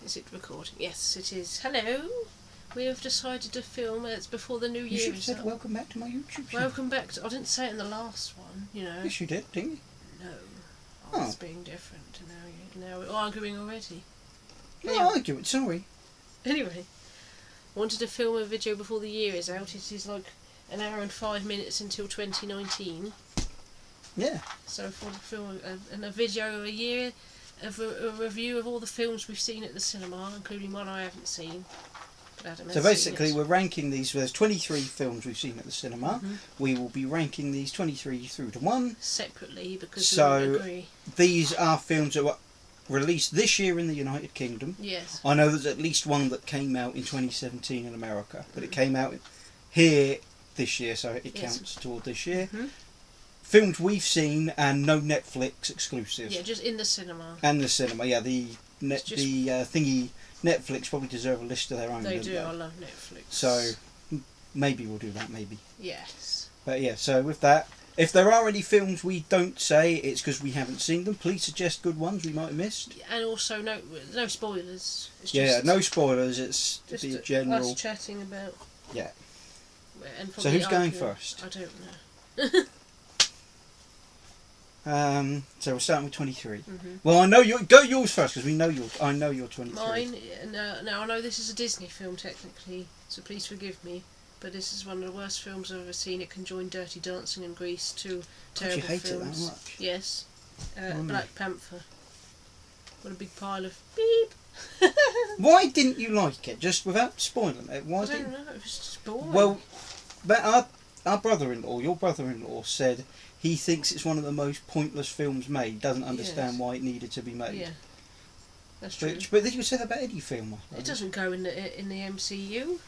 Is it recording? Yes, it is. Hello. We have decided to film. It's before the new year. You should have said welcome back to my YouTube channel. Welcome back to... I didn't say it in the last one, you know. Yes, you did, didn't you? No. I was being different. Now we're arguing already. No, arguing, sorry. Anyway. Wanted to film a video before the year is out. It is like an hour and 5 minutes until 2019. Yeah. So for the film a video a year of a review of all the films we've seen at the cinema, including one I haven't seen. So basically we're ranking these. There's 23 films we've seen at the cinema. We will be ranking these 23 through to 1. Separately, because we don't agree. These are films that were released this year in the United Kingdom. Yes. I know there's at least one that came out in 2017 in America, but it came out here this year, so it counts toward this year. Films we've seen and no Netflix exclusives. Yeah, just in the cinema. And the cinema, yeah. The thingy Netflix probably deserve a list of their own. They do. I love Netflix. So maybe we'll do that. Maybe. Yes. But yeah. So with that, if there are any films we don't say, it's because we haven't seen them. Please suggest good ones we might have missed. And also no spoilers. It's just, no spoilers. It's just the general. Us chatting about. Yeah. And so who's going first? I don't know. So we're starting with 23. Well, I know you go yours first because I know you're 23. Mine. No, I know this is a Disney film technically, so please forgive me. But this is one of the worst films I've ever seen. It can join Dirty Dancing and Grease, two terrible films. You hate films. it that much? Yes. Black Panther. What a big pile of beep. Why didn't you like it? Just without spoiling it. Why I don't know. It was just boring. Well, our brother-in-law, your brother-in-law, said he thinks it's one of the most pointless films made. Doesn't understand why it needed to be made. Yeah, that's true. But then you said that about any film. It doesn't go in the MCU,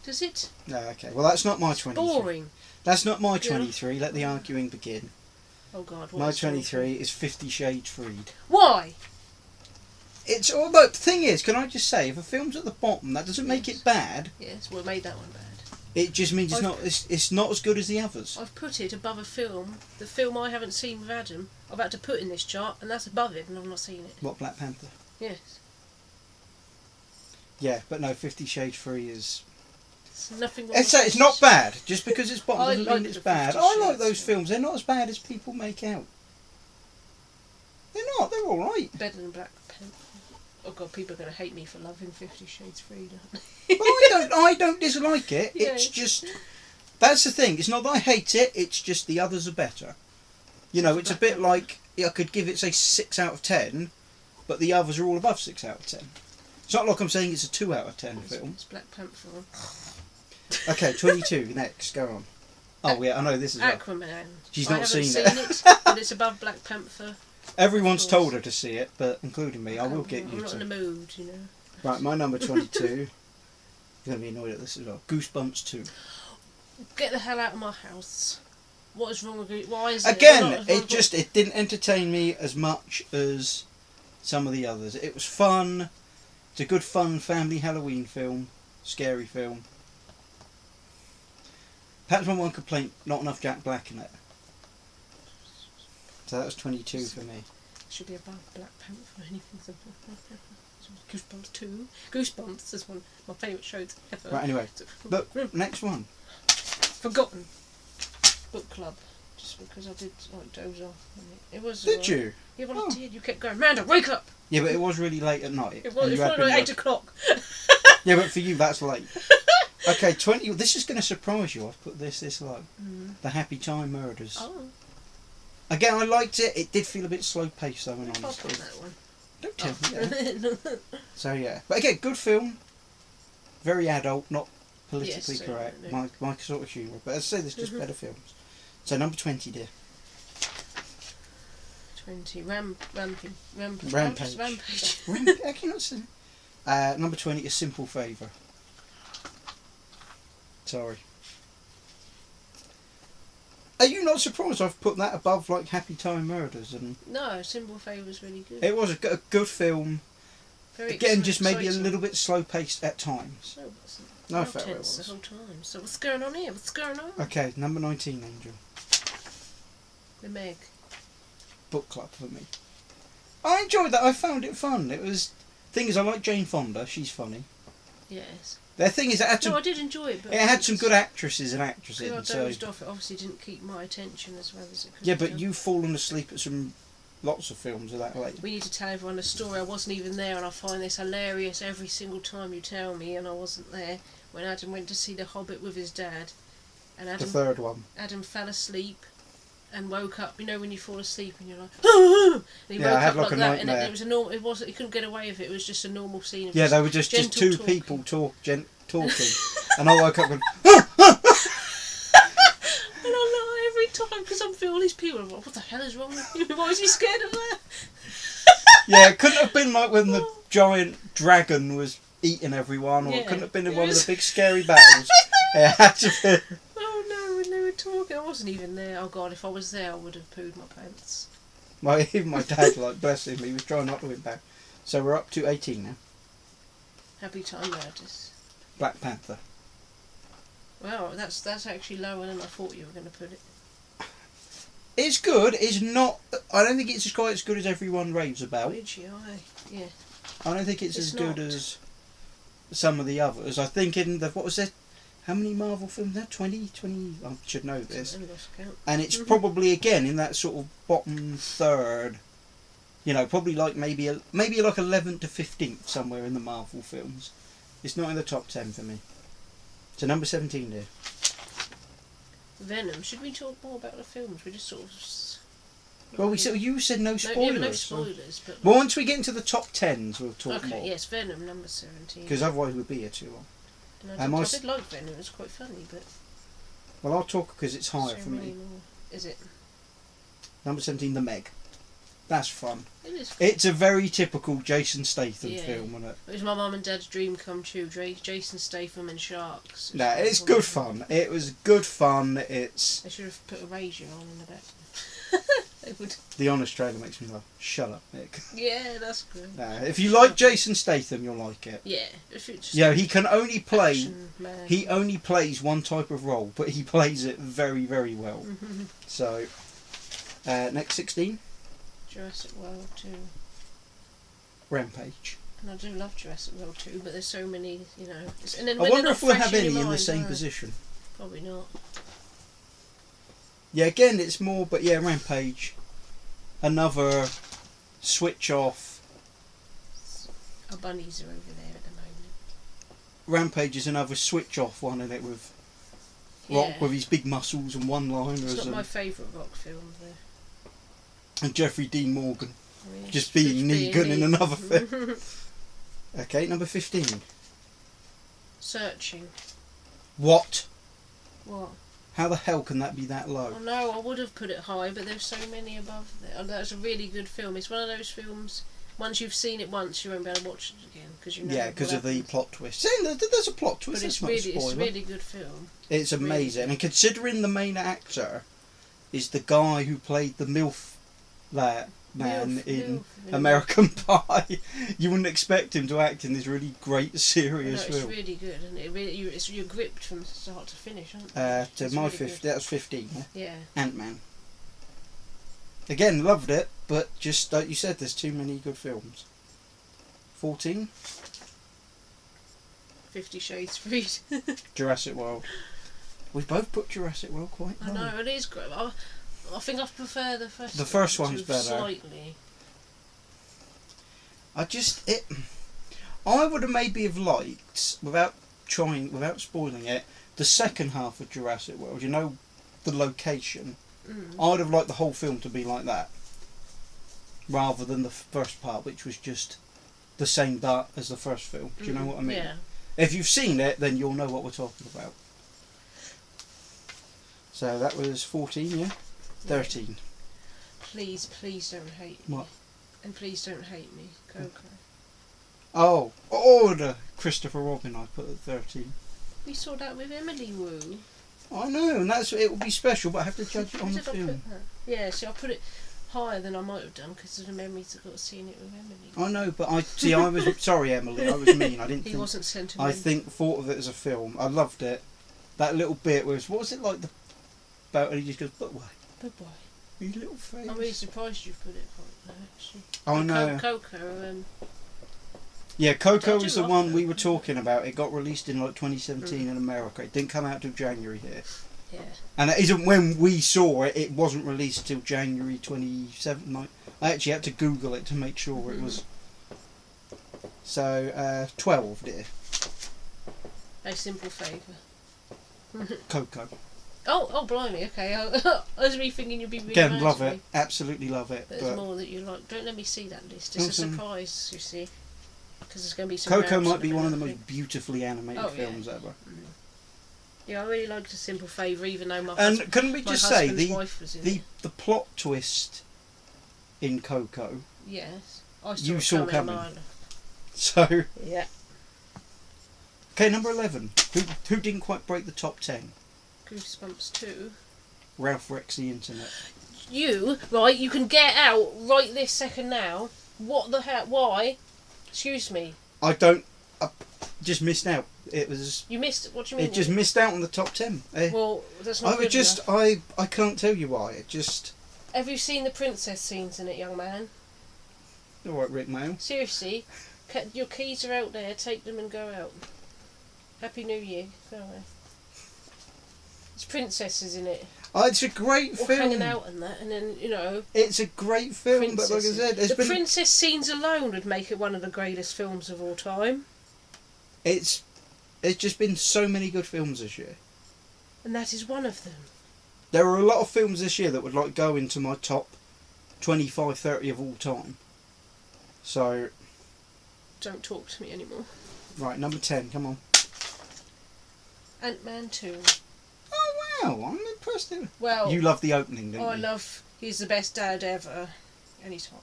does it? No. Okay. Well, that's not my 23. Boring. That's not my 23. Let the arguing begin. Oh God. My 23 is 50 Shades Freed. Why? It's all. But the thing is, can I just say, if a film's at the bottom, that doesn't make it bad. Yes. Well, made that one bad. It just means it's not as good as the others. I've put it above a film. The film I haven't seen with Adam, I've had to put in this chart, and that's above it, and I've not seen it. What, Black Panther? Yes. Yeah, but no, 50 Shades Freed is... It's nothing wrong. It's not bad. Just because it's bottom doesn't mean it's bad. I like those films. films. They're not as bad as people make out. They're not. They're all right. Better than Black Panther. Oh God, people are going to hate me for loving 50 Shades Freed, aren't they? Well, I don't dislike it. Yeah. It's just... That's the thing. It's not that I hate it. It's just the others are better. You know, it's a bit like... I could give it, say, 6 out of 10, but the others are all above 6 out of 10. It's not like I'm saying it's a 2 out of 10 film. It's Black Panther. Okay, 22, next. Go on. Oh, yeah, I know this is... Aquaman. She's not seen it, but it's above Black Panther. Everyone's told her to see it, but including me, I will get you to. I'm not in the mood, you know. Right, my number 22. You're going to be annoyed at this as well. Goosebumps 2. Get the hell out of my house. What is wrong with it? Why is it? Again, it didn't entertain me as much as some of the others. It was fun. It's a good fun family Halloween film. Scary film. Perhaps my one complaint, not enough Jack Black in it. So that was 22 for me. Should be above Black Panther or anything. Goosebumps 2. Goosebumps is one of my favourite shows ever. Right, anyway. Look, next one. Forgotten. Book club. Just because I did doze off. It was. Did you? Yeah, well I did. You kept going, Amanda, wake up! Yeah, but it was really late at night. It was like 8 o'clock. Yeah, but for you that's late. Okay, 20. This is going to surprise you. I've put this low. The Happy Time Murders. Oh. Again, I liked it. It did feel a bit slow paced though. When I'll put that one. Don't tell me. Yeah. So yeah, but again, good film. Very adult, not politically correct. My sort of humour. But as I say, there's just better films. So number 20, dear. 20. Rampage. I cannot say. Number 20, A Simple Favour. Sorry. Are you not surprised I've put that above like Happy Time Murders? And no, Simple Favour's really good. It was a good film. Very Again, just maybe a little bit slow paced at times. No, it wasn't. No, fair it was. was. The whole time. So what's going on here? What's going on? Okay, number 19, Angel. The Meg. Book club for me. I enjoyed that. I found it fun. It was Thing is, I like Jane Fonda. She's funny. Yes. The thing is, No, I did enjoy it, but it had some good actresses and actors in. I So dozed off. It obviously didn't keep my attention as well as it could. yeah, have but done. you've fallen asleep at lots of films of that late. We need to tell everyone a story. I wasn't even there, and I find this hilarious every single time you tell me, and I wasn't there when Adam went to see The Hobbit with his dad, and The third one. Adam fell asleep and woke up. You know when you fall asleep and you're like, and he Yeah, I woke had up like like a that, nightmare. and it was a normal. It wasn't. He couldn't get away with it. It was just a normal scene. Of Yeah, they were just gentle two talking. people talking, and I woke up and And I'm like, every time, because I'm feeling all these people, I'm like, what the hell is wrong with you? Why is he scared of that? yeah, it couldn't have been like when the giant dragon was eating everyone, or it Yeah, couldn't have been in it one of was- the big scary battles. It had to be. Oh no, when they were talking, I wasn't even there. Oh god, if I was there, I would have pooed my pants. Even my dad, like, bless him, he was trying not to win back. So we're up to 18 now. Happy time murders. Black Panther. Wow, that's actually lower than I thought you were going to put it. It's good. It's not. I don't think it's quite as good as everyone raves about. Yeah. I don't think it's It's as good not. as some of the others. I think in the, what was it? How many Marvel films there? 20? I should know this. I lost count. And it's probably again in that sort of bottom third. You know, probably like maybe like 11th to 15th somewhere in the Marvel films. It's not in the top 10 for me. So number 17 there. Venom. Should we talk more about the films? We just sort of. Well, you said no spoilers. No spoilers, but. Well, once we get into the top 10s, we'll talk Okay, more. yes, Venom number 17. Because otherwise we'll be here too long. And I did like Venom. It was quite funny, but. Well, I'll talk because it's higher so for many me. more. Is it? Number 17, The Meg. That's fun. It is. It's a very typical Jason Statham Yeah. film, isn't it? It was my mum and dad's dream come true. Jason Statham and sharks. No, it's good fun. It was good fun. It's They should have put a razor on in the back. They would. the honest trailer makes me laugh. Shut up, Nick. Yeah, that's good. No, if you like Jason Statham, you'll like it. Yeah, if it's just Yeah, he can only play. action, man. He only plays one type of role, but he plays it very, very well. So, next 16, Jurassic World 2. Rampage. And I do love Jurassic World 2, but there's so many, you know. And then I when wonder they're if not we'll fresh have your any in the mind, same no, position. Probably not. Yeah, again, it's more, but yeah, Rampage. Another switch off. Our bunnies are over there at the moment. Rampage is another switch off one in it with Rock Yeah. with his big muscles and one-liners It's not and, my favourite rock film, though. and Jeffrey Dean Morgan I mean, just being being Negan in Negan. another film. Okay, number 15. Searching. What? What? How the hell can that be that low? Oh no, I would have put it high, but there's so many above there. Oh, that's a really good film. It's one of those films. Once you've seen it once, you won't be able to watch it again because you know. Yeah, because of the plot twist. See, there's a plot twist. But That's it's not really, a it's a spoiler. really good film. It's really amazing, good. and considering the main actor is the guy who played the MILF man in MILF. American Pie, you wouldn't expect him to act in this really great, No, serious it's film. really good, and you're gripped from start to finish, aren't you? To It's my really 50, good. that was 15. Yeah? Yeah. Ant-Man. Again, loved it, but just like you said, there's too many good films. 14, 50 Shades Freed. Jurassic World. We both put Jurassic World quite I low. know, it is great. I think I prefer the first The first one one's to better. Slightly. I would have maybe have liked, without spoiling it, the second half of Jurassic World. You know, the location. I'd have liked the whole film to be like that, rather than the first part, which was just the same dart as the first film. Do you know what I mean? Yeah. If you've seen it, then you'll know what we're talking about. So that was 14, yeah? 13. Please don't hate me. What? And please don't hate me, Coco. Oh, the Christopher Robin I put at 13. We saw that with Emily Wu. I know, and it will be special, but I have to judge it on the Did I film. put that? Yeah, see, I put it higher than I might have done because of the memories I got seeing it with Emily. I know, but I was sorry, Emily. I was mean. I didn't. He think, wasn't sentimental. thought of it as a film. I loved it. That little bit was what was it like about? And he just goes, "But why? Goodbye. You little face." I'm really surprised you put it like that. Actually. Oh And no. Coco. Yeah, Coco I do is the love one we Coco. were talking about. It got released in like 2017 in America. It didn't come out till January here. Yeah. And it isn't when we saw it. It wasn't released till January 27th. I actually had to Google it to make sure it was. So 12, dear. A simple favour. Coco. Oh, blimey. Okay. I was really thinking you'd be really Again, mad love at it. me. Absolutely love it. There's But more that you like. Don't let me see that list. It's a Awesome. surprise, you see. Because there's going to be some. Coco rows might at be one of the minute, I most beautifully animated Oh, yeah. films ever. think. Yeah, I really liked A Simple Favour, even though my And couldn't we my just say husband's wife was in it. the plot twist in Coco? Yes. I You it saw a coming. mile. So Yeah. okay, number 11. Who didn't quite break the top 10? Goosebumps 2. Ralph Wrecks the Internet. You, right, you can get out right this second now. What the hell? Why? Excuse me. I just missed out. It was. You missed. What do you mean? It just missed out on the top 10. Well, that's not I good would just. enough. I can't tell you why. It just. Have you seen the princess scenes in it, young man? All right, Rick Mail. Seriously, your keys are out there. Take them and go out. Happy New Year. Go away. There's princesses in it. Oh, it's a great All film. hanging out and that, and then, you know... It's a great film, but like I princesses. said, The princess scenes alone would make it one of the greatest films of all time. it's just been so many good films this year. And that is one of them. There are a lot of films this year that would like go into my top 25, 30 of all time. So, Don't talk to me anymore. right, number 10, come on. Ant-Man 2. Oh wow, I'm impressed. Well, You love the opening, don't I you? love... He's the best dad ever. Anytime.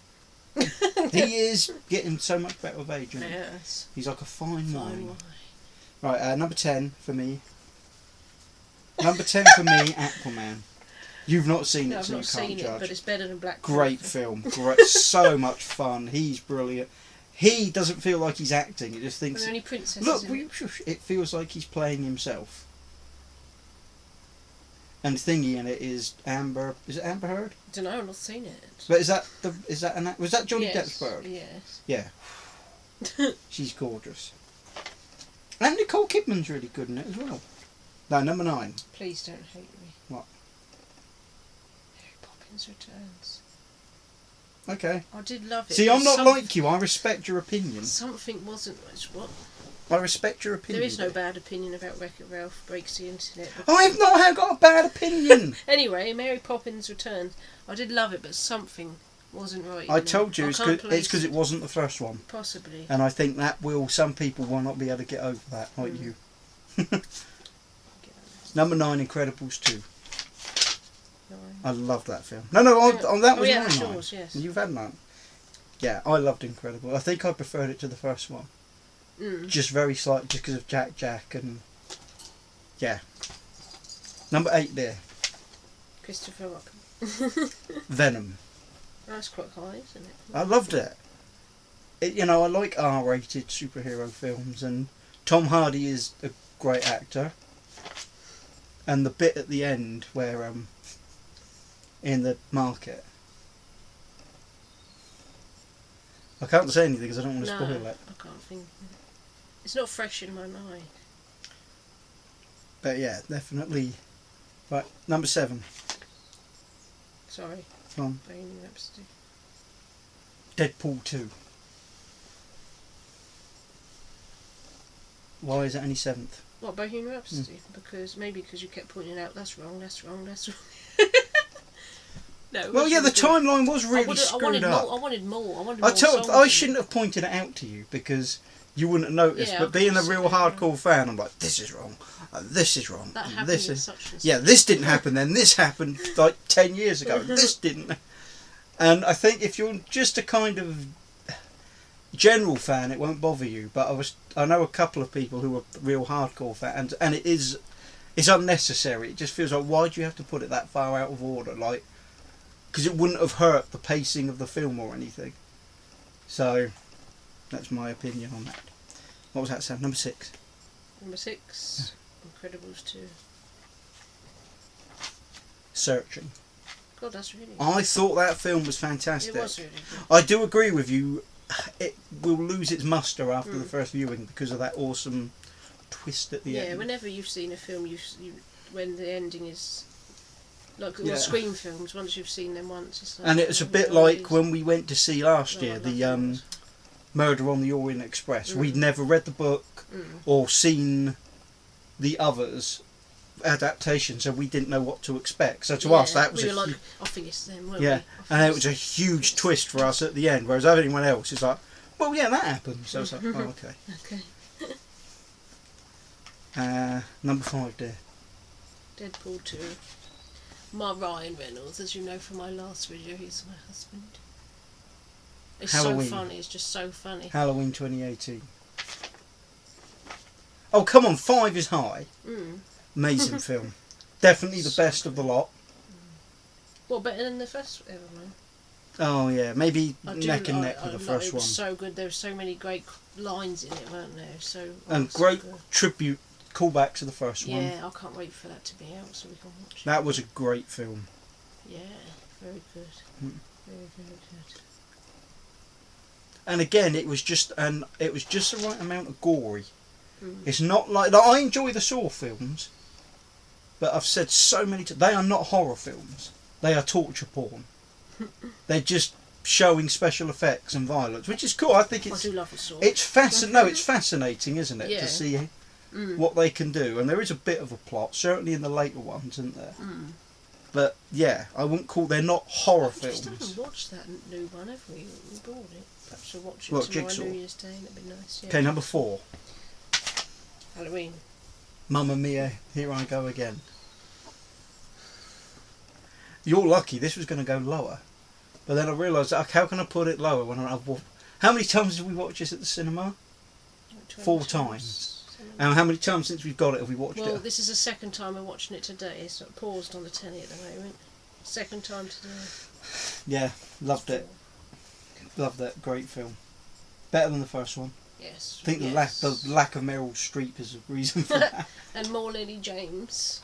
He is getting so much better with age, isn't he? Yes. He's like a fine Fine wine. wine. Right, number 10 for me. Number 10 for me, Aquaman. You've not seen No, it, I've so you not can't seen it, judge. but it's better than Black Great Panther. film, great, so much fun. He's brilliant. He doesn't feel like he's acting. He just Are thinks, there any princesses look, in it? it feels like he's playing himself. And Thingy in it is Amber. Is it Amber Heard? I don't know, I've not seen it. But was that Johnny Yes, Depp's bird? Yes. Yeah. She's gorgeous. And Nicole Kidman's really good in it as well. No, number 9. Please don't hate me. What? Mary Poppins Returns. Okay. I did love it. See, but I'm not like you. I respect your opinion. Something wasn't... What? I respect your opinion. There is no bad opinion about Wreck-It Ralph Breaks the Internet. I've not got a bad opinion. Anyway, Mary Poppins Returns. I did love it, but something wasn't right. I in told you I it's can't because place it wasn't the first one. Possibly. And I think that some people will not be able to get over that, like you. Number 9, Incredibles 2. No. I love that film. No, that was yeah, my that's 9. yours, yes. You've had 9. Yeah, I loved Incredible. I think I preferred it to the first one. Mm. Just very slightly, just because of Jack and... Yeah. Number 8 there. Christopher Robin. Venom. That's quite high, isn't it? I loved it. I like R-rated superhero films, and Tom Hardy is a great actor. And the bit at the end where in the market, I can't say anything because I don't want to No, spoil it. I can't think. It's not fresh in my mind. But yeah, definitely. Right, number 7. Sorry. Come on. Bohemian Rhapsody. Deadpool 2. Why is it only 7th? What, Bohemian Rhapsody? Because you kept pointing out that's wrong. No. Well, yeah, the timeline was really I screwed wanted up. more. I wanted more. I songs. shouldn't have pointed it out to you because you wouldn't have noticed. Yeah, but of being a course, real yeah. hardcore fan, I'm like, this is wrong. This is wrong. That and happened this with is such and yeah. such. This didn't happen then. This happened like 10 years ago. This didn't. And I think if you're just a kind of general fan, it won't bother you. But I know a couple of people who are real hardcore fans, and it's unnecessary. It just feels like, why do you have to put it that far out of order? Like. Because it wouldn't have hurt the pacing of the film or anything. So, that's my opinion on that. What was that, Sam? Number 6. Number 6. Incredibles 2. Searching. God, that's really good. I thought that film was fantastic. It was really good. I do agree with you. it will lose its muster after the first viewing because of that awesome twist at the end. Yeah, whenever you've seen a film, when the ending is like Yeah. Scream films. Once you've seen them once, it's like. And it's a bit like when we went to see last year the Murder on the Orient Express. We'd never read the book or seen the others adaptation, so we didn't know what to expect. So to us, that was we were like, I think it's them, weren't yeah, we? and it was a huge twist for us at the end. Whereas everyone else is like, well, yeah, that happened. So it's like, oh, okay. Okay. Number 5, dear. Deadpool 2. My Ryan Reynolds, as you know from my last video, he's my husband. It's Halloween. so funny, it's just so funny. Halloween 2018. Oh, come on, 5 is high. Amazing film. Definitely the best of the lot. Well, better than the first ever one. Oh, yeah, maybe neck and neck with the first It one. was so good, there were so many great lines in it, weren't there? And so great good. tribute, callback to the first one. Yeah, I can't wait for that to be out so we can watch it. That was a great film. Yeah, very good. Very, very good. And again, it was just the right amount of gory. It's not like I enjoy the Saw films, but I've said so many times they are not horror films. They are torture porn. They're just showing special effects and violence, which is cool. I think I do love a Saw. it's fascinating, isn't it, Yeah. to see what they can do. And there is a bit of a plot, certainly in the later ones, isn't there? But yeah, I wouldn't call they're not horror We just films. haven't watched that new one, have we? We bought it. Perhaps we'll watch it What, tomorrow, Jigsaw? New Year's Day. That'd be nice. Yeah. Okay, number 4. Halloween. Mamma Mia, here I go again. You're lucky. This was going to go lower, but then I realised, how can I put it lower when I've watched? How many times did we watch this at the cinema? 4 times. And how many times since we've got it have we watched Well, it? this is the second time we're watching it today. It's not paused on the telly at the moment. Second time today. Yeah, loved it. Loved it. Great film. Better than the first one. Yes. I think the lack of Meryl Streep is a reason for that. And more Lily James.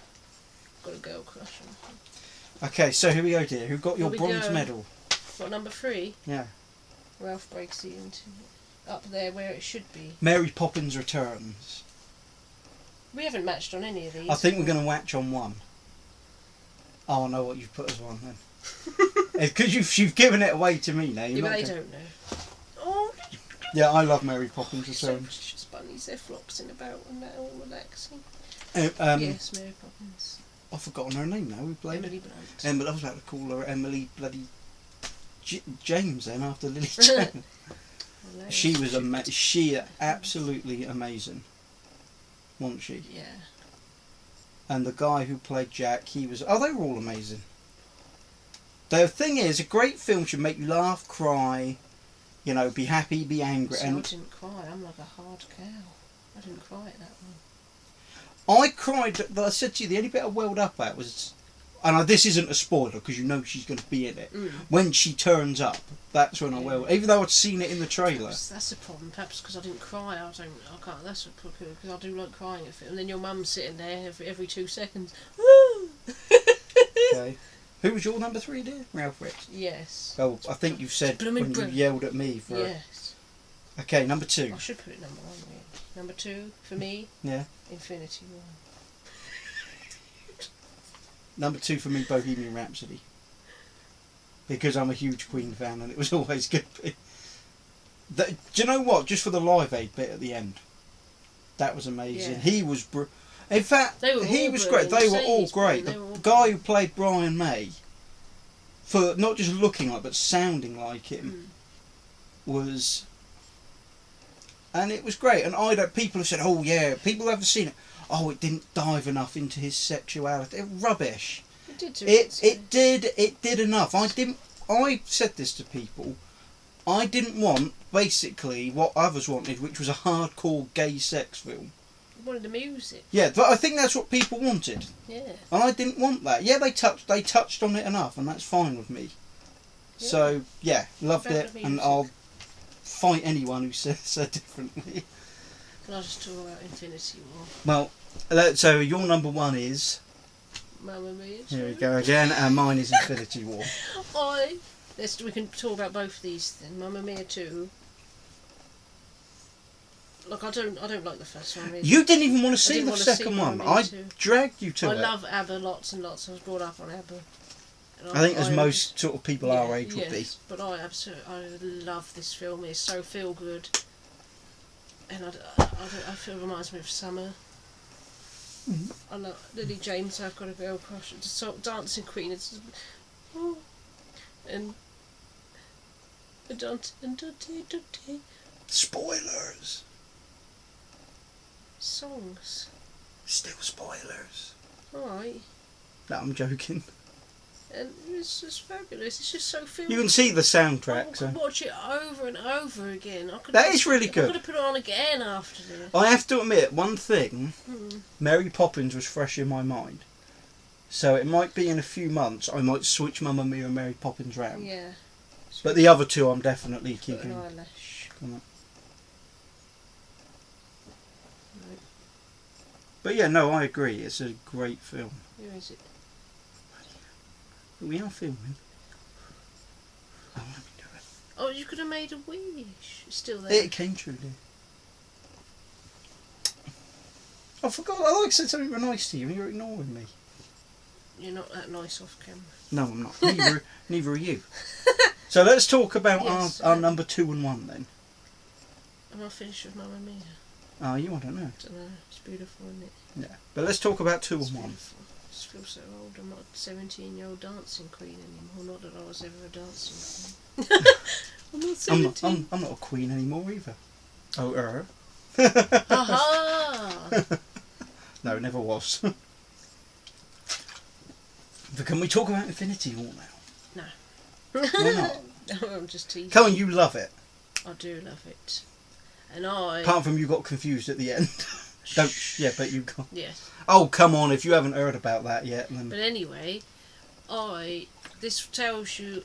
Got a girl crush on her. Okay, so here we go, dear. Who got your Here we bronze go. medal? What, number 3? Yeah. Ralph Breaks the Internet. Up there where it should be. Mary Poppins Returns. We haven't matched on any of these. I think we're going to watch on one. Oh, I know what you've put as one then. Because you've given it away to me now. Yeah, but they don't know. Oh, yeah, I love Mary Poppins so Returns. precious bunnies. They're flopsing about and they're all relaxing. Yes, Mary Poppins. I've forgotten her name now. We played Emily it. Blunt. Emily, I was about to call her Emily bloody James then after Lily James. She was absolutely amazing, wasn't she? Yeah. And the guy who played Jack, he was. Oh, they were all amazing. The thing is, a great film should make you laugh, cry, you know, be happy, be angry. See, and I didn't cry. I'm like a hard cow. I didn't cry at that one. I cried. I said to you, the only bit I welled up at was, and this isn't a spoiler because you know she's going to be in it. When she turns up, that's when I welled. Even though I'd seen it in the trailer. That's a problem. Perhaps because I didn't cry. I can't. That's a problem because I do like crying at film. And then your mum's sitting there every 2 seconds. Woo! Okay. Who was your number 3, dear? Ralph Rex. Yes. Oh, I think you've said when you yelled at me for. Yes. Okay, number 2. I should put it number 1. Really. Number 2 for me. Yeah. Infinity War. Number 2 for me, Bohemian Rhapsody. Because I'm a huge Queen fan and it was always good. Do you know what? Just for the Live Aid bit at the end. That was amazing. Yeah. He was... In fact, he was great. They were all great. The guy who played Brian May, for not just looking like but sounding like him, was... And it was great. And people have said, oh yeah, people haven't seen it. Oh, it didn't dive enough into his sexuality. Rubbish. It did too. It did enough. I said this to people. I didn't want basically what others wanted, which was a hardcore gay sex film. You wanted the music. Yeah, but I think that's what people wanted. Yeah. And I didn't want that. Yeah, they touched on it enough, and that's fine with me. Yeah. So yeah, loved it, and I'll fight anyone who says differently. Can I just talk about Infinity War? Well, so your number 1 is. Mamma Mia. Here we go again, and mine is Infinity War. We can talk about both these then. Mamma Mia 2. Like, I don't like the first one. Really. You didn't even want to see didn't the wanna second see one. one, I me too. dragged you to I it. love ABBA lots and lots. I was brought up on ABBA. And I think as most sort of people our age would be. But I love this film. It's so feel good, and I feel it reminds me of summer. I love Lily James. I've got a girl crush. Just Dancing Queen. It's and Spoilers. songs. Still spoilers. Alright. No, I'm joking. And it's just fabulous. It's just so feel. You can see the I soundtrack. could watch it over and over again. That is really good. I could have put it on again after this. I have to admit, one thing, Mary Poppins was fresh in my mind. So it might be in a few months I might switch Mamma Mia and Mary Poppins round. Yeah. But the other two I'm definitely Put an keeping. eyelash. But yeah, no, I agree. It's a great film. Where is it? We are filming. Oh, let me do it. Oh, you could have made a wish. It's still there. It came true, dear. I forgot. I said something real nice to you and you're ignoring me. You're not that nice off camera. No, I'm not. Neither are you. So let's talk about Yes, our number 2 and 1 then. Am I finished with Mamma Mia? Oh, you? I don't know. I don't know. It's beautiful, isn't it? Yeah. But let's talk about 2 It's and 1. beautiful. I just feel so old. I'm not a 17-year-old dancing queen anymore. Not that I was ever a dancing queen. I'm not 17. I'm not a queen anymore either. Oh, Aha! No, never was. But can we talk about Infinity War now? No. Why not? I'm just teasing. Come on, you love it. I do love it. And I... Apart from you got confused at the end. Don't. Yeah, but you got... Yes. Oh, come on, if you haven't heard about that yet, then... But anyway, this tells you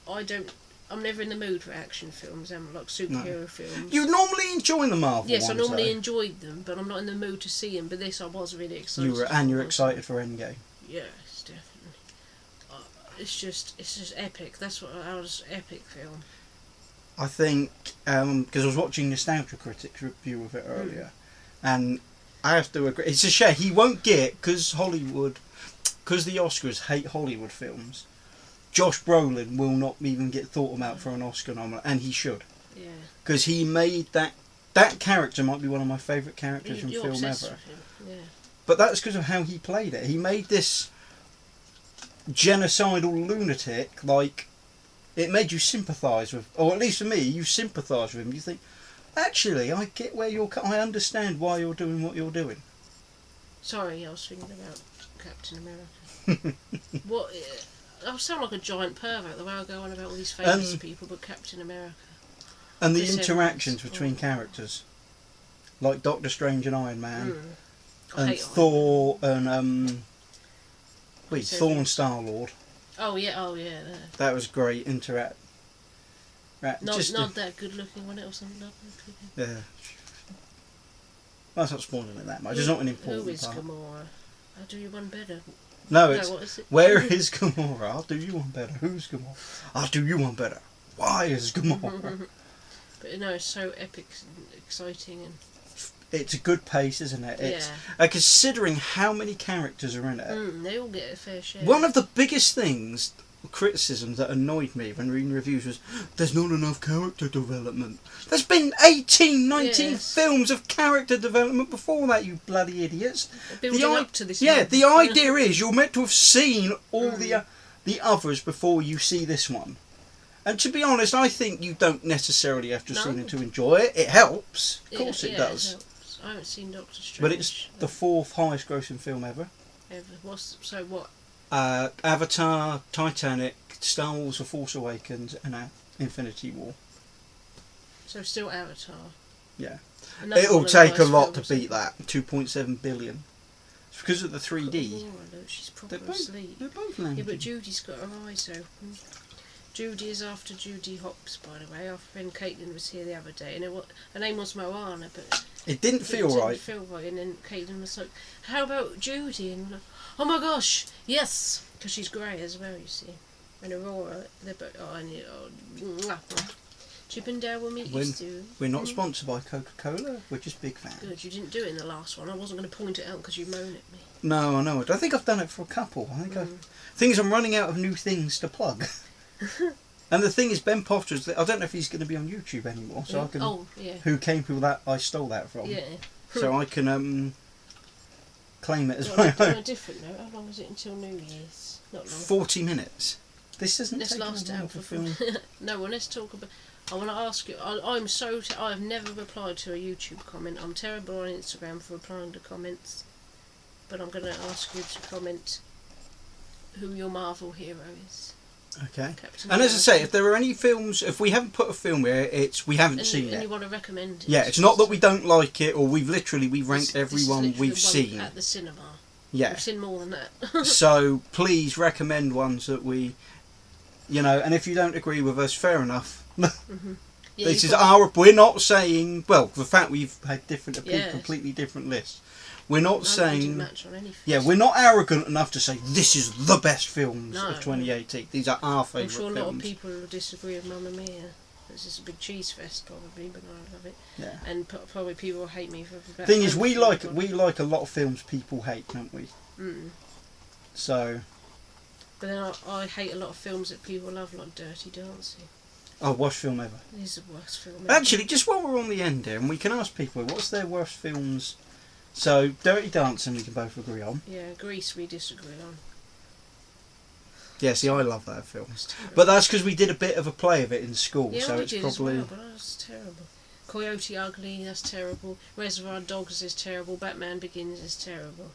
I'm never in the mood for action films. I'm like superhero films. You normally enjoy the Marvel Yes, ones, I normally though. enjoyed them, but I'm not in the mood to see them. But this I was really excited You're for. excited for Endgame. Yes, definitely. It's just epic. That's what I was epic film. I think, because I was watching Nostalgia Critic's review of it earlier, and I have to agree, it's a shame, he won't get, because the Oscars hate Hollywood films, Josh Brolin will not even get thought about for an Oscar nomination, and he should. Yeah. Because he made that character might be one of my favourite characters in You're film obsessed ever. with him. Yeah. But that's because of how he played it. He made this genocidal lunatic, like, it made you sympathise with, or at least for me, you sympathise with him. You think, actually, I get where I understand why you're doing what you're doing. Sorry, I was thinking about Captain America. What? I sound like a giant pervert the way I go on about all these famous people, but Captain America. And the Chris interactions Evans. between characters, like Doctor Strange and Iron Man, I and hate Thor and Chris Thor and Evans. Star-Lord. Oh yeah. That was great interact. Not that good looking, wasn't it, or something? Not that good looking. Yeah. Well, that's not spoiling it that much. It's not an important Who is part. Gamora? I'll do you one better. No, it's what is it? where is Gamora? I'll do you one better. Who's Gamora? I'll do you one better. Why is Gamora? But no, it's so epic and exciting and It's a good pace, isn't it? It's, considering how many characters are in it. they all get a fair share. One of the biggest things, criticisms that annoyed me when reading reviews was there's not enough character development. There's been 18, 19 films of character development before that, you bloody idiots. Building up to this. Yeah, one. the idea is you're meant to have seen all the others before you see this one. And to be honest, I think you don't necessarily have to see it to enjoy it. It helps. Of course it does. It helps. I haven't seen Doctor Strange. But it's the 4th highest grossing film ever. So what? Avatar, Titanic, Star Wars The Force Awakens and Infinity War. So still Avatar. Yeah. Another It'll one of the take a worst lot to films. beat that. 2.7 billion. It's because of the 3D. Oh, look, she's proper They're both, asleep. they're both Yeah, landing. but Judy's got her eyes open. Judy is after Judy Hopps, by the way. Our friend Caitlin was here the other day, and her name was Moana, but It didn't feel right. It didn't feel right, and then Caitlin was like, "How about Judy?" And we're like, "Oh my gosh, yes!" Because she's grey as well, you see. And Aurora, they're both. Chippendale will meet you When- soon. We're not sponsored by Coca-Cola. We're just big fans. Good, you didn't do it in the last one. I wasn't going to point it out because you moan at me. No, I know. I think I've done it for a couple. Thing is, I'm running out of new things to plug. And the thing is, Ben Potter's. I don't know if he's going to be on YouTube anymore, so I can. Oh, yeah. Who came people that I stole that from? Yeah. So I can claim it as On my a own. different note, how long is it until New Year's? Not long. 40 minutes. This isn't Let's taking last long out for for film. No, well, let's talk about. I want to ask you. I'm so. I have never replied to a YouTube comment. I'm terrible on Instagram for replying to comments. But I'm going to ask you to comment who your Marvel hero is. Okay. Captain And as I America. say, if there are any films, if we haven't put a film here, it's we haven't seen and it. you want to recommend it. Yeah, it's not that we don't like it, or we've ranked This every is one literally we've the one seen. at the cinema. Yeah. We've seen more than that. So please recommend ones that we, and if you don't agree with us, fair enough. Yeah, This you've is got- we're not saying, well, the fact we've had Yes. completely different lists. We're not none saying, didn't match on anything. yeah, we're not arrogant enough to say this is the best films No. of 2018. These are our I'm favourite sure a lot of films. people will disagree with Mamma Mia. This is a big cheese fest, probably, but I love it. Yeah. And probably people will hate me for that. Thing is, we like a lot of films people hate, don't we? Mm. So, But then I hate a lot of films that people love, like Dirty Dancing. worst film ever. It is the worst film ever. Actually, just while we're on the end here, and we can ask people, what's their worst films? So, Dirty Dancing we can both agree on. Yeah, Grease we disagree on. Yeah, see, I love that film. It's terrible. But that's because we did a bit of a play of it in school, yeah, so we it's did probably... as well, but that's terrible. Coyote Ugly, that's terrible. Reservoir Dogs is terrible. Batman Begins is terrible.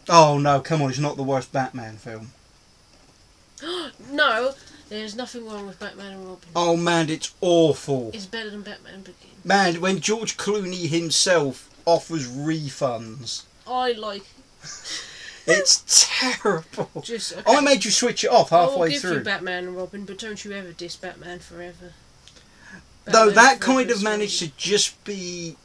Oh no, come on, it's not the worst Batman film. No, there's nothing wrong with Batman and Robin. Oh man, it's awful. It's better than Batman Begins. Man, when George Clooney himself offers refunds, I like it's terrible. just. Okay. I made you switch it off I will halfway give through. you Batman and Robin, but don't you ever diss Batman Forever. Though Batman that Forever kind of is managed really- to just be...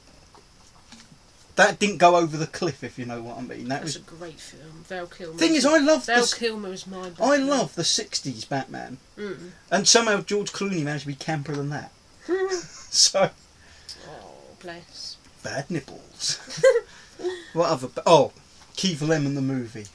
That didn't go over the cliff, if you know what I mean. That That's was... a great film. Val Kilmer. Thing is, I love Val this... Kilmer is my. I Batman. love the 60s Batman. Mm. And somehow George Clooney managed to be camper than that. So... Oh, bless. Bad nipples. What other... Oh, Keith Lemon the movie.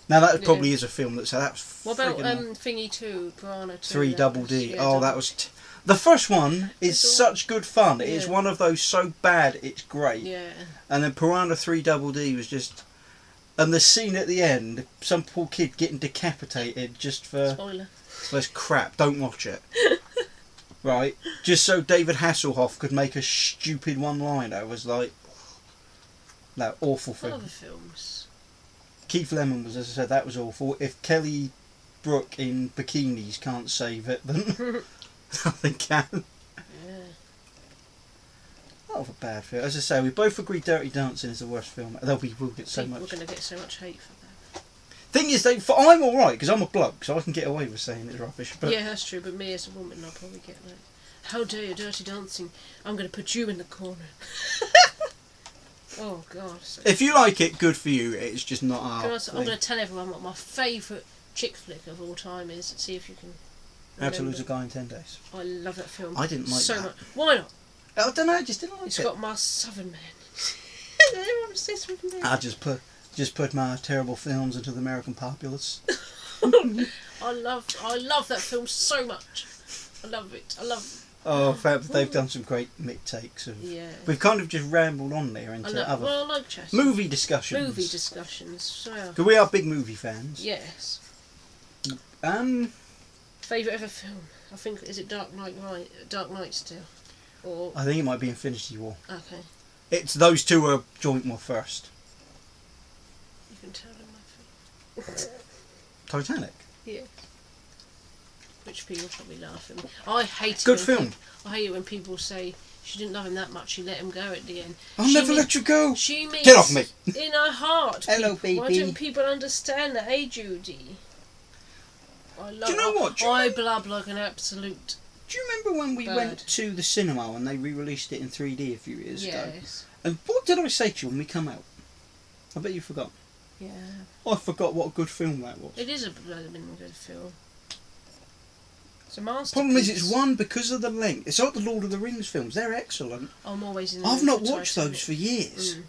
Now that Yeah. probably is a film that's... That was What about friggin' Thingy 2, Piranha 2? 3 that Double was- D. yeah, Oh, double- that was... The first one is It's all- such good fun. It is Yeah. one of those so bad it's great. Yeah. And then Piranha 3 Double D was just... And the scene at the end, some poor kid getting decapitated just for... Spoiler. That's crap, don't watch it. Right? Just so David Hasselhoff could make a stupid one-liner was like... That awful What thing. other films? Keith Lemon was, as I said, that was awful. If Kelly Brook in bikinis can't save it, then nothing can. Yeah. Not of a bad film. As I say, we both agree Dirty Dancing is the worst film. We'll get so People much. are going to get so much hate for that. Thing is, I'm alright because I'm a bloke, so I can get away with saying it's rubbish. But Yeah, that's true, but me as a woman, I'll probably get like, how dare you, Dirty Dancing? I'm going to put you in the corner. Oh, God. if you like it, good for you. It's just not our I'm thing. going to tell everyone what my favourite chick flick of all time is. See if you can. How to remember. Lose a Guy in 10 Days. I love that film. I didn't like so that. much. Why not? I don't know, I just didn't like It's it. got my Southern man. Everyone obsessed with me. I just put my terrible films into the American populace. I love that film so much. I love it. I love. Oh, in fact, they've done some great takes of. Yeah. We've kind of just rambled on there I into love. other Well, I like chess. movie discussions. Movie discussions. So, 'Cause we are big movie fans. yes. Favourite Ever film? I think is it Dark Knight? Right, Dark Knight still, or I think it might be Infinity War. okay. It's those two are joint one first. You can tell them my film. Titanic. Yeah. Which people probably laugh at me. I hate it. Good when film. I hate it when people say she didn't love him that much. She let him go at the end. I'll She never mean- let you go. She means Get off me. in her heart. Hello, people. Why baby. don't people understand that? Hey, Judy. I love. Do you know what? Do you I know- blub like an absolute. Do you remember when we Bird. went to the cinema when they re-released it in 3D a few years ago? Yes. And what did I say to you when we come out? I bet you forgot. Yeah. I forgot what a good film that was. It is a blooming good film. It's a masterpiece. Problem is, it's one because of the length. It's like the Lord of the Rings films. They're excellent. I'm always in the I've mood not for watched Titanic. those for years. Mm.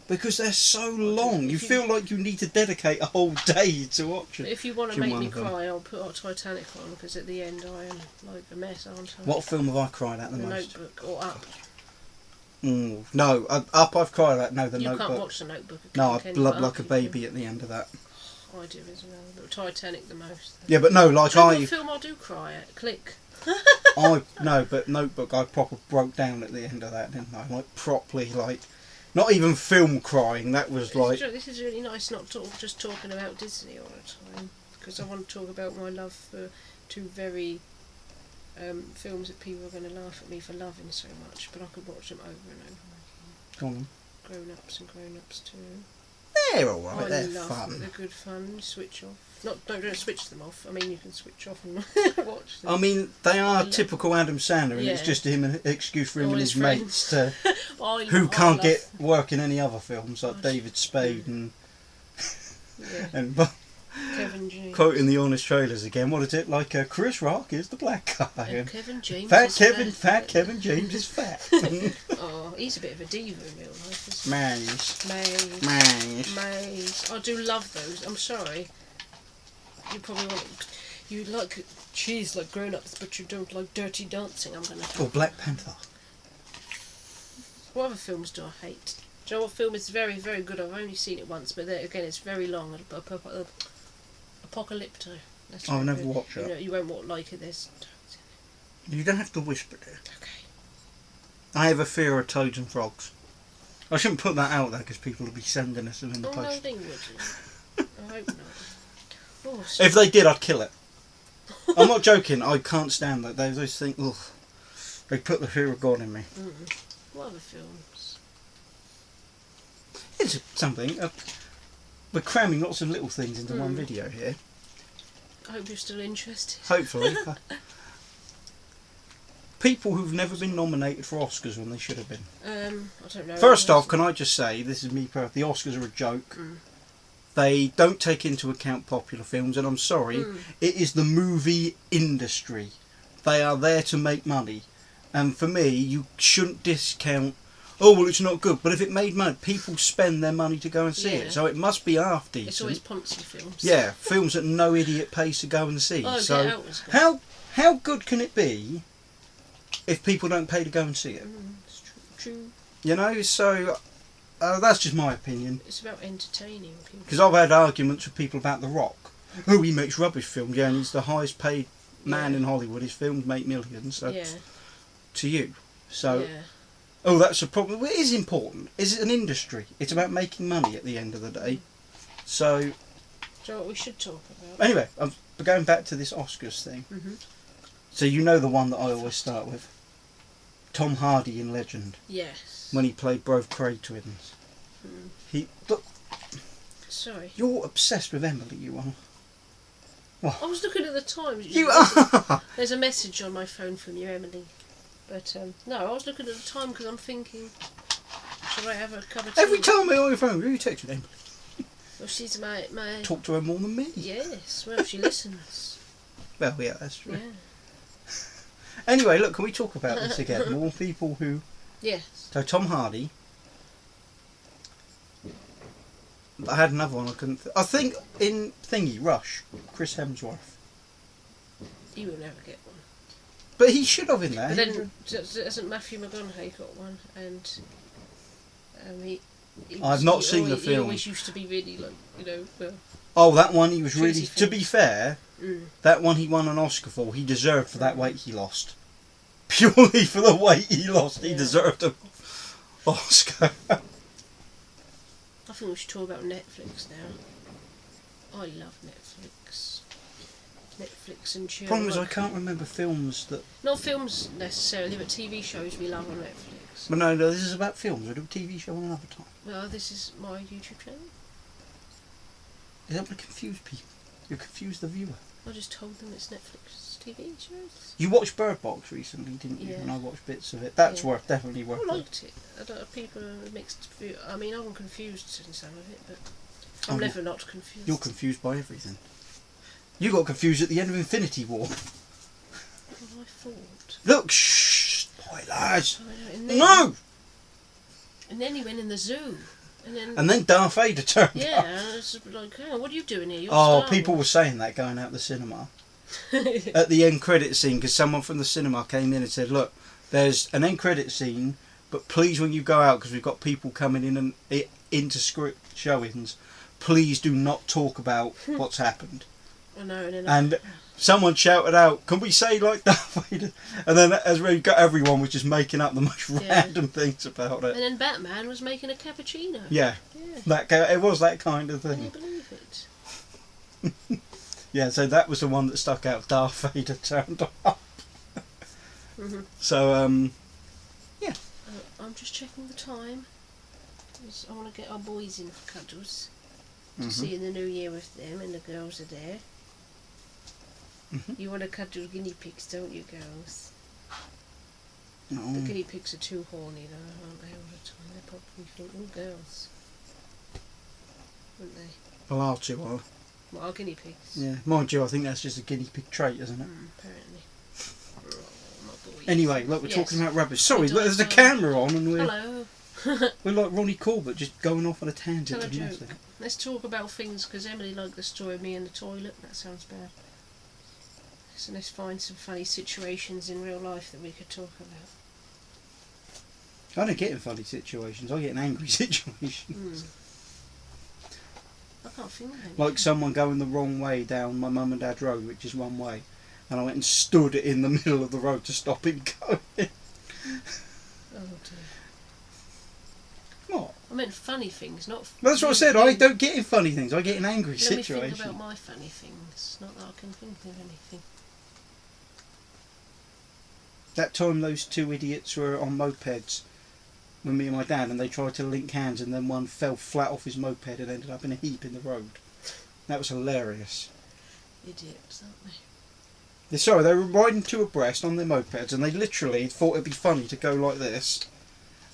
Because they're so long. You if you- feel like you need to dedicate a whole day to watch But it. if you want to Watching make one me of them. cry, I'll put Titanic on, because at the end I am like a mess, aren't I? What film have I cried at the The most? Notebook or Up. No, Up I've cried at. No, The You Notebook. can't watch The Notebook. No, I can you? blood But like Up a you baby at the end of that. can. I do as well. But Titanic the most. Yeah, but no, like Do you know I... what film I do cry at? Click. But Notebook, I proper broke down at the end of that, didn't I? Like, properly, like... Not even film crying, that was like... This is really nice, not just talking about Disney all the time, because I want to talk about my love for two very films that people are going to laugh at me for loving so much, but I could watch them over and over again. Go on. Grown Ups and Grown Ups too. They're alright, I they're love fun. them. They're good fun. Switch off. Don't switch them off. I mean, you can switch off and watch them. I mean, they are love typical Adam Sandler, and it's Yeah. just him an excuse for him All and his his mates to, I who love- can't I get work in any other films, like I David Spade and yeah, and Kevin James. quoting the Honest Trailers again. What is it like? Chris Rock is the black guy, And and Kevin James. fat is Fat Kevin James is fat. Oh, he's a bit of a diva in real life, isn't Maze, he? maze. Maze. I do love those. I'm sorry. You probably want. You like cheese like Grown Ups, but you don't like Dirty Dancing. I'm gonna. Or Black Panther. What other films do I hate? Do you know what film is very, very good? I've only seen it once, but there, again, it's very long. Apocalypto. That's I've very never good. watched You it. know, you won't like it. There's. You don't have to whisper there. Okay. I have a fear of toads and frogs. I shouldn't put that out there because people will be sending us them in the Oh no, post. they wouldn't. I hope not. Oh, If they did, I'd kill it. I'm not joking. I can't stand that. They just think, ugh. They put the fear of God in me. What other films? It's something. We're cramming lots of little things into one video here. I hope you're still interested. Hopefully. People who've never been nominated for Oscars when they should have been. I don't know. First off, can I just say, this is me, the Oscars are a joke. They don't take into account popular films, and I'm sorry, it is the movie industry. They are there to make money. And for me, you shouldn't discount, oh, well, it's not good. But if it made money, people spend their money to go and see Yeah. it. So it must be half decent. It's always Ponzi films. Yeah, films that no idiot pays to go and see. Oh, so Get Out was good. how good can it be if people don't pay to go and see it? It's true. You know, so that's just my opinion. It's about entertaining people. Because I've had arguments with people about The Rock. Oh, he makes rubbish films. Yeah, and he's the highest paid man in Hollywood. His films make millions. So Yeah. to you. So, Yeah. oh, that's a problem. Well, it is important. It's an industry. It's about making money at the end of the day. So, Do you know what we should talk about? anyway, I'm going back to this Oscars thing. So you know the one that I always start with. Tom Hardy in Legend, Yes. when he played both Craig twins. Look, Sorry. you're obsessed with Emily, you are. I was looking at the time. You are! There's a message on my phone from you, Emily. But, no, I was looking at the time because I'm thinking, should I have a cup of tea? Every time I'm on your phone, who are you texting Emily? Well, she's my... Talk to her more than me. Yes, well, she listens. Well, yeah, that's true. Yeah. Anyway, look, can we talk about this again? More people who... Yes. So, Tom Hardy. I had another one I couldn't... I think in Thingy, Rush, Chris Hemsworth. You will never get one. But he should have in there. But then, hasn't Matthew McConaughey got one? And he I've not seen the He film. always used to be really, like, you know... Well, Oh, that one he was really... Crazy To be fair, mm. that one he won an Oscar for. He deserved for that weight he lost. Purely for the weight he lost, he Yeah. deserved an Oscar. I think we should talk about Netflix now. I love Netflix. Netflix and chill. Problem is, I can't remember films that... Not films necessarily, but TV shows we love on Netflix. But no, this is about films. We'll do a TV show on another time. Well, this is my YouTube channel. Is that going to confuse people? You confuse the viewer. I just told them it's Netflix TV shows. You watched Bird Box recently, didn't you? Yeah. And I watched bits of it. That's Yeah. definitely worth I it. liked it. I don't, people are mixed view. I mean, I'm confused in some of it, but Oh, I'm never not confused. You're confused by everything. You got confused at the end of Infinity War. what I thought. Look, shh, spoilers. And then, No. And then he went in the zoo. And then Darth Vader turned yeah, up. and it's like, oh, what are you doing here? You're Oh, Star people were Wars. saying that going out the cinema. At the end credit scene, because someone from the cinema came in and said, look, there's an end credit scene, but please when you go out, because we've got people coming in and into script showings, please do not talk about what's happened. I know, And someone shouted out, can we say like Darth Vader? And then as we got, everyone was just making up the most random things about it. And then Batman was making a cappuccino. Yeah, it was that kind of Can you thing. believe it? Yeah, so that was the one that stuck out. Darth Vader turned up. Mm-hmm. So, I'm just checking the time. 'Cause I want to get our boys in for cuddles to see in the new year with them, and the girls are there. You want to cuddle guinea pigs, don't you, girls? The guinea pigs are too horny, though, aren't they, all the time? They probably think, oh, girls. Wouldn't they? Well, our two are. What are guinea pigs? Yeah, mind you, I think that's just a guinea pig trait, isn't it? Apparently. Oh, my boys. Anyway, look, we're talking about rubbish. Sorry, We look, there's a don't- camera on, and Hello. we're like Ronnie Corbett, just going off on a tangent. Tell a of joke. nothing. Let's talk about things, because Emily liked the story of me in the toilet. That sounds bad. So let's find some funny situations in real life that we could talk about. I don't get in funny situations. I get in angry situations. I can't think of any. Like someone going the wrong way down my mum and dad's road, which is one way, and I went and stood in the middle of the road to stop him going. Oh dear. What? I meant funny things, not... That's what I said. I don't get in funny things. I get in angry Let me situations. think about my funny things. Not that I can think of anything. That time those two idiots were on mopeds with me and my dad, and they tried to link hands, and then one fell flat off his moped and ended up in a heap in the road. That was hilarious. Idiots, aren't they? Sorry, they were riding two abreast on their mopeds, and they literally thought it'd be funny to go like this,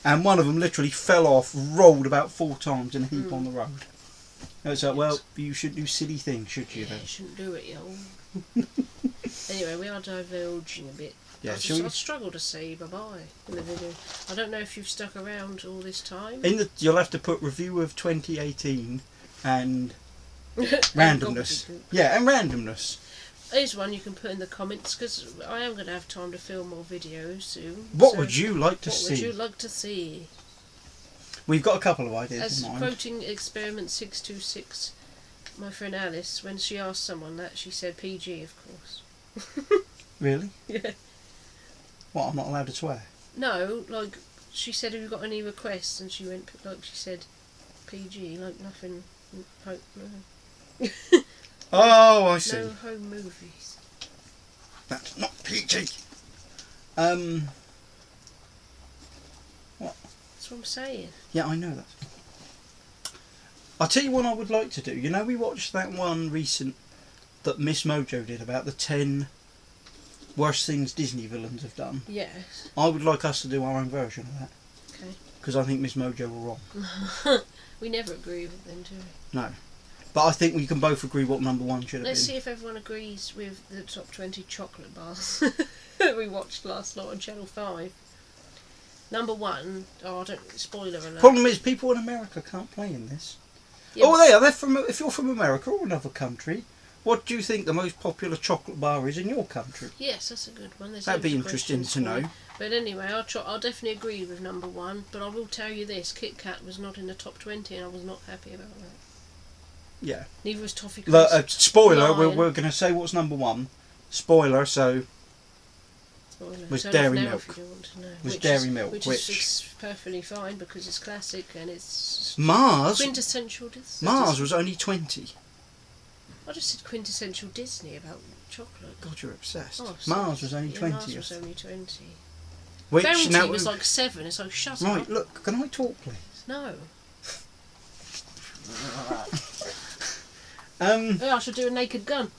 and one of them literally fell off, rolled about 4 times in a heap on the road. And it's like, well, you shouldn't do silly things, should you Yeah, then? you shouldn't do it, yo. Anyway, we are divulging a bit. Yeah, I struggle to say bye-bye in the video. I don't know if you've stuck around all this time. You'll have to put review of 2018 and randomness. Yeah, and randomness. Here's one you can put in the comments, because I am going to have time to film more videos soon. What So would you like to see? What would you like to see? We've got a couple of ideas As in mind. quoting Experiment 626, my friend Alice, when she asked someone that, she said PG, of course. Really? Yeah. What, I'm not allowed to swear? No, like, she said, have you got any requests? And she went, like, she said, PG, like nothing, no. Oh, I see. No home movies. That's not PG. What? That's what I'm saying. Yeah, I know that. I'll tell you what I would like to do. You know, we watched that one recent that Miss Mojo did about the 10 worst things Disney villains have done. Yes. I would like us to do our own version of that. Okay. Because I think Miss Mojo were wrong. We never agree with them, do we? No. But I think we can both agree what number 1 should have Let's been. see if everyone agrees with the top 20 chocolate bars that we watched last night on Channel 5. Number 1, I don't, spoiler alert. Problem is, people in America can't play in this. Yeah, Oh, they're from. If you're from America or another country, what do you think the most popular chocolate bar is in your country? Yes, that's a good one. There's That'd be loads of interesting questions to for you. know. But anyway, I'll definitely agree with number 1, but I will tell you this, Kit Kat was not in the top 20 and I was not happy about that. Yeah. Neither was Toffee Look, Crisp. spoiler, we're Lion. going to say what's number 1. Spoiler, so Spoiler. was Turn Dairy off now Milk. if you don't want to know. Was Which Dairy is, Milk, which is perfectly fine because it's classic and it's Mars. quintessential Disney. Mars was only 20. I just said quintessential Disney about chocolate. God, you're obsessed. Oh, Mars was only yeah, 20. Mars was only 20. Which Bounty now was like 7. It's like, shut right. up. Look, can I talk, please? No. Yeah, I should do a Naked Gun.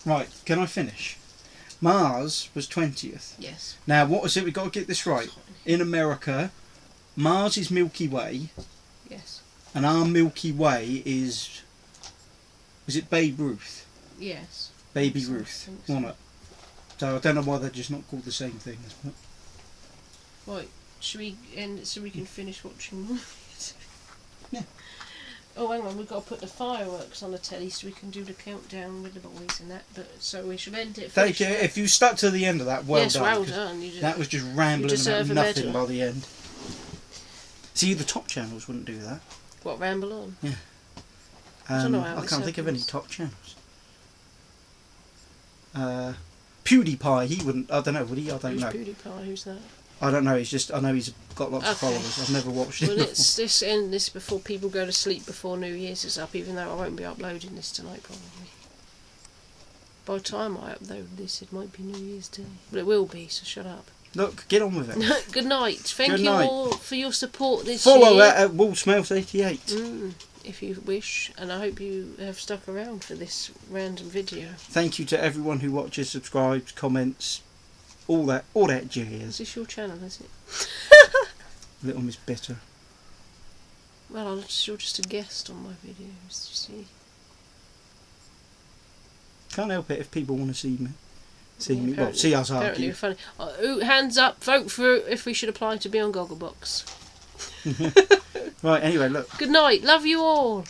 Right, can I finish? Mars was 20th. Yes. Now, what was it? We've got to get this right. In America, Mars is Milky Way, Yes. and our Milky Way is it Babe Ruth? Yes. Baby So, I Ruth, think so. wasn't it? So I don't know why they're just not called the same thing. But Right, should we end it so we can finish watching more? Yeah. Oh, hang on, we've got to put the fireworks on the telly so we can do the countdown with the boys and that. But so we should end it. thank you. If you stuck to the end of that, well yes, done. well 'cause done. You That was just rambling about deserve a nothing medal. by the end. See, the top channels wouldn't do that. What, ramble on? Yeah. I don't know how I this can't think of any happens. top channels. PewDiePie, he wouldn't. I don't know. Would he? I don't Who's know. PewDiePie? Who's that? I don't know. He's just. I know he's got lots of Okay. followers. I've never watched him. Well, let's end this before people go to sleep before New Year's is up, even though I won't be uploading this tonight probably. By the time I upload this, it might be New Year's Day. But it will be, so shut up. Look, get on with it. Good night. Thank Good you night. all for your support this Follow year. at Woolsmouth88. If you wish, and I hope you have stuck around for this random video. Thank you to everyone who watches, subscribes, comments, all that Is jazz. this your channel, is it? Little Miss Bitter. Well, you're just a guest on my videos, you see. Can't help it if people want to see me. See Yeah, me. Well, apparently- see us Apparently argue. you're funny. Ooh, hands up, vote for if we should apply to be on Gogglebox. Right. Anyway, look. Good night, love you all.